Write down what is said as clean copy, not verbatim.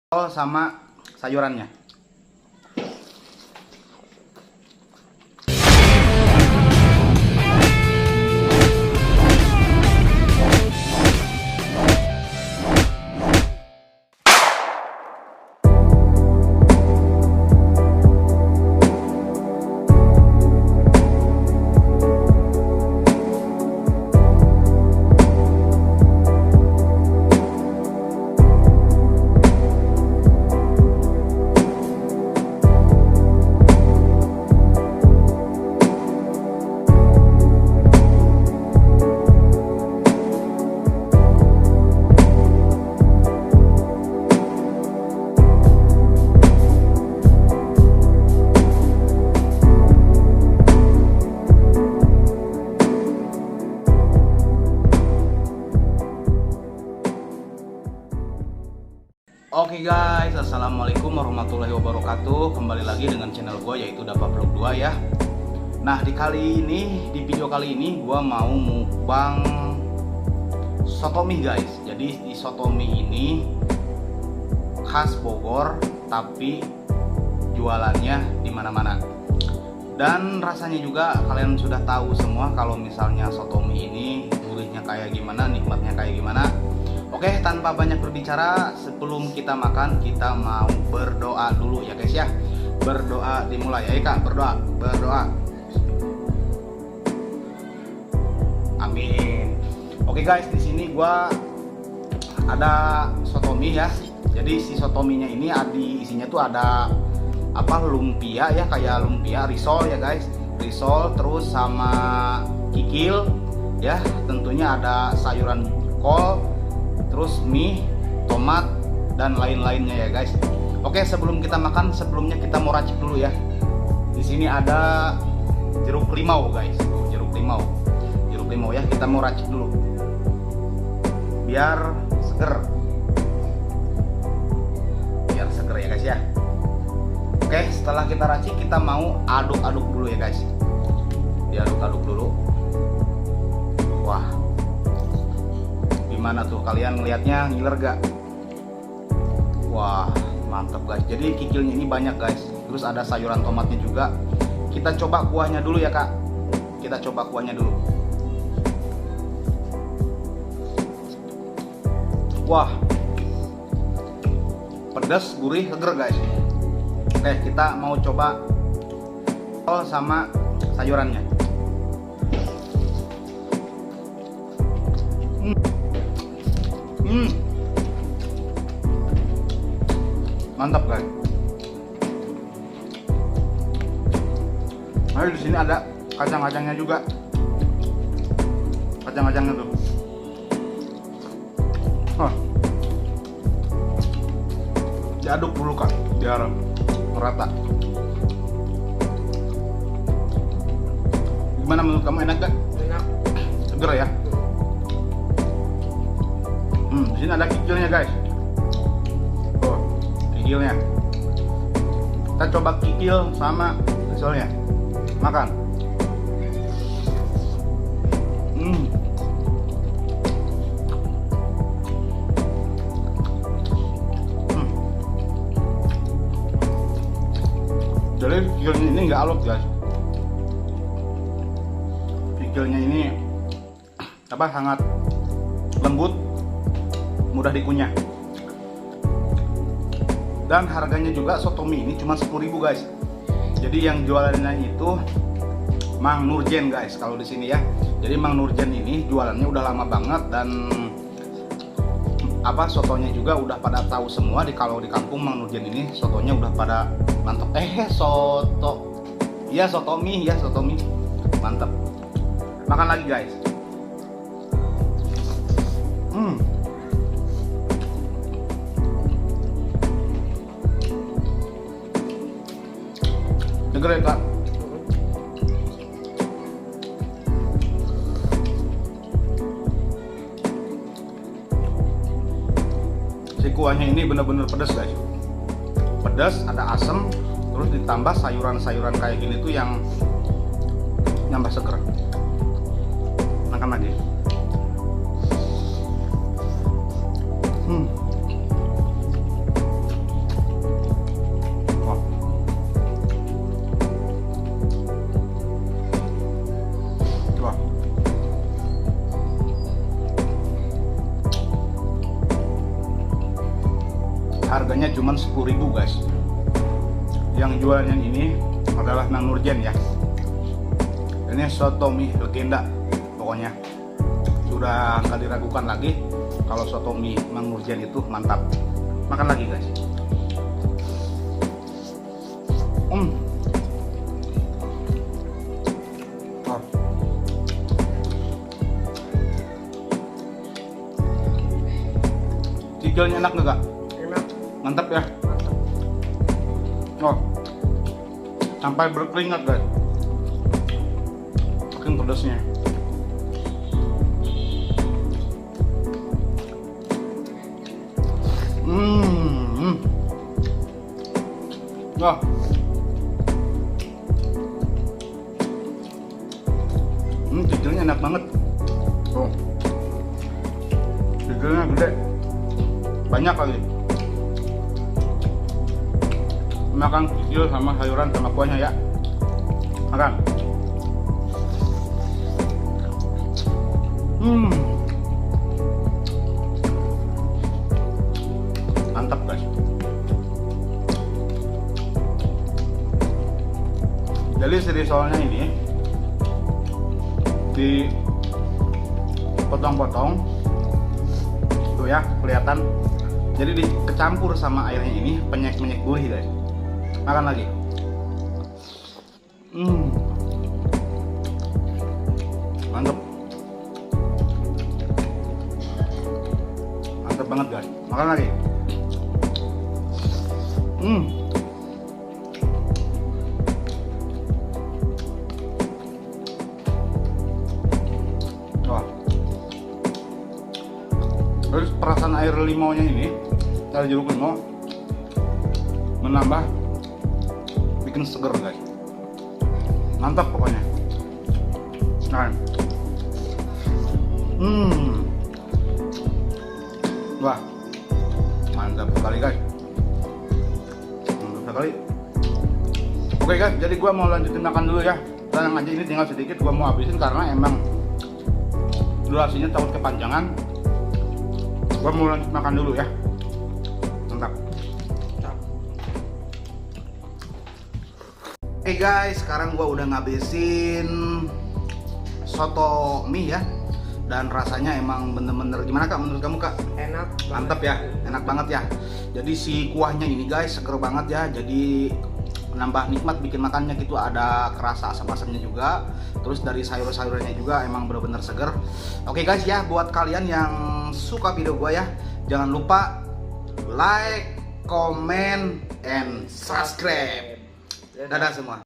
sama sayurannya. Oke guys, assalamualaikum warahmatullahi wabarakatuh. Kembali lagi dengan channel gue yaitu Dapa Vlog 2 ya. Nah di video kali ini gue mau mukbang soto mie guys. Jadi di soto mie ini khas Bogor tapi jualannya di mana-mana. Dan rasanya juga kalian sudah tahu semua kalau misalnya soto mie ini gurihnya kayak gimana, nikmatnya kayak gimana. Oke, tanpa banyak berbicara, sebelum kita makan, kita mau berdoa dulu ya guys ya. Berdoa dimulai ya Kak, berdoa. Amin. Oke guys, di sini gua ada soto mie ya. Jadi si soto mie-nya ini isinya tuh ada lumpia ya, kayak lumpia risol ya guys. Risol terus sama kikil ya, tentunya ada sayuran kol, terus mie, tomat, dan lain-lainnya ya guys. Oke, sebelum kita makan, sebelumnya kita mau racik dulu ya. Di sini ada jeruk limau guys, jeruk limau ya. Kita mau racik dulu, biar seger ya guys ya. Oke, setelah kita racik, kita mau aduk-aduk dulu ya guys. Diaduk-aduk dulu. Wah, gimana tuh kalian ngelihatnya, ngiler gak? Wah mantap guys. Jadi kikilnya ini banyak guys. Terus ada sayuran tomatnya juga. Kita coba kuahnya dulu ya Kak. Kita coba kuahnya dulu. Wah, pedas, gurih, seger guys. Oke, kita mau coba sama sayurannya. Mantap guys. Nah, di sini ada kacang-kacangnya juga. Kacang-kacangnya tuh. Diaduk dulu Kak, biar merata. Gimana menurut kamu, enak gak? Enak. Seger ya. Di sini ada kikilnya guys. Kikilnya. Kita coba kikil sama risolnya. Makan. Jadi kikilnya ini nggak alot guys. Kikilnya ini sangat lembut, mudah dikunyah. Dan harganya juga soto mie ini cuma 10.000 guys. Jadi yang jualannya itu Mang Nurjen guys kalau di sini ya. Jadi Mang Nurjen ini jualannya udah lama banget, dan sotonya juga udah pada tahu semua kalau di kampung Mang Nurjen ini sotonya udah pada mantap. Soto mie mantap. Makan lagi guys. Seger ya Kak. Si kuahnya ini bener-bener pedas guys. Pedas, ada asam, terus ditambah sayuran-sayuran kayak gini tuh yang nambah seger. Makan lagi. harganya cuma 10.000 guys. Yang jualnya ini adalah Mang Nurjan ya. Ini soto mie legenda pokoknya. Sudah nggak diragukan lagi kalau soto mie Mang Nurjan itu mantap. Makan lagi guys. Oh. Cicilnya enak nggak kak? Enak. Mantap ya. Mantap. Oh, sampai berkeringat guys. Makin pedasnya. Wah. Cicilnya enak banget. Oh, cicilnya gede. Banyak kali. Makan kecil sama sayuran sama kuahnya ya. Makan. Mantap guys. Jadi si risolnya ini dipotong-potong tuh ya, kelihatan. Jadi dicampur sama airnya ini, penyek-penyek gurih guys. Makan lagi. Mantap. Mantap banget guys. Makan lagi. Wah. Terus perasaan air limaunya ini dari jeruk limau menambah, bikin seger guys. Mantap pokoknya. Nah. Wah. Mantap sekali guys. Mantap sekali. Oke guys, jadi gua mau lanjutin makan dulu ya. Tenang aja, ini tinggal sedikit gua mau habisin karena emang durasinya takut kepanjangan. Gua mau lanjut makan dulu ya. Mantap. Oke guys, sekarang gua udah ngabisin soto mie ya. Dan rasanya emang bener-bener gimana kak menurut kamu kak? Enak. Mantap ya, enak banget ya. Jadi si kuahnya ini guys seger banget ya. Jadi menambah nikmat bikin makannya gitu, ada kerasa asam-asamnya juga. Terus dari sayur-sayurannya juga emang bener-bener seger. Oke guys ya, buat kalian yang suka video gua ya, jangan lupa like, comment, and subscribe. Dadah semua.